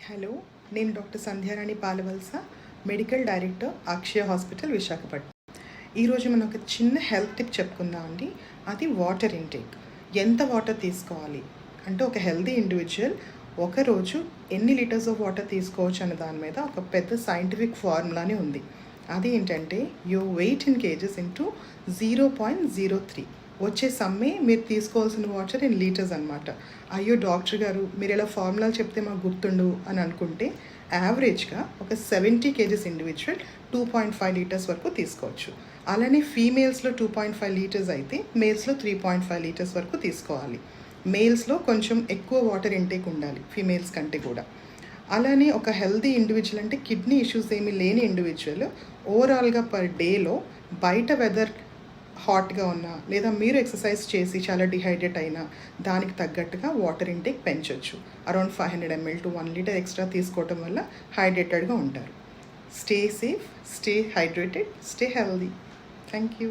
Hello, నేను doctor Sandhyarani Palavalasa, medical director Akshaya hospital Visakhapatnam. ఈరోజు మనం ఒక చిన్న హెల్త్ టిప్ చెప్పుకుందాం అండి. అది వాటర్ ఇంటేక్. ఎంత వాటర్ తీసుకోవాలి అంటే ఒక హెల్తీ ఇండివిజువల్ ఒకరోజు ఎన్ని లీటర్స్ ఆఫ్ వాటర్ తీసుకోవచ్చు అన్న దాని మీద ఒక పెద్ద సైంటిఫిక్ ఫార్ములానే ఉంది. అది ఏంటంటే your weight in kgs into 0.03 వచ్చే సమ్మే మీరు తీసుకోవాల్సిన వాటర్ ఇన్ లీటర్స్ అనమాట. అయ్యో డాక్టర్ గారు మీరు ఇలా ఫార్ములాలు చెప్తే మాకు గుర్తుండు అని అనుకుంటే యావరేజ్గా ఒక 70 kgs ఇండివిజువల్ 2.5 లీటర్స్ వరకు తీసుకోవచ్చు. అలానే ఫీమేల్స్లో 2.5 లీటర్స్ అయితే మేల్స్లో 3.5 లీటర్స్ వరకు తీసుకోవాలి. మేల్స్లో కొంచెం ఎక్కువ వాటర్ ఇంటేక్ ఉండాలి ఫీమేల్స్ కంటే కూడా. అలానే ఒక హెల్దీ ఇండివిజువల్ అంటే కిడ్నీ ఇష్యూస్ ఏమీ లేని ఇండివిజువల్ ఓవరాల్గా పర్ డేలో బయట వెదర్ హాట్గా ఉన్నా లేదా మీరు ఎక్సర్సైజ్ చేసి చాలా డిహైడ్రేట్ అయినా దానికి తగ్గట్టుగా వాటర్ ఇంటేక్ పెంచవచ్చు. Around 500 ml to 1 litre extra తీసుకోవటం వల్ల హైడ్రేటెడ్గా ఉంటారు. Stay safe, stay hydrated, stay healthy. Thank you.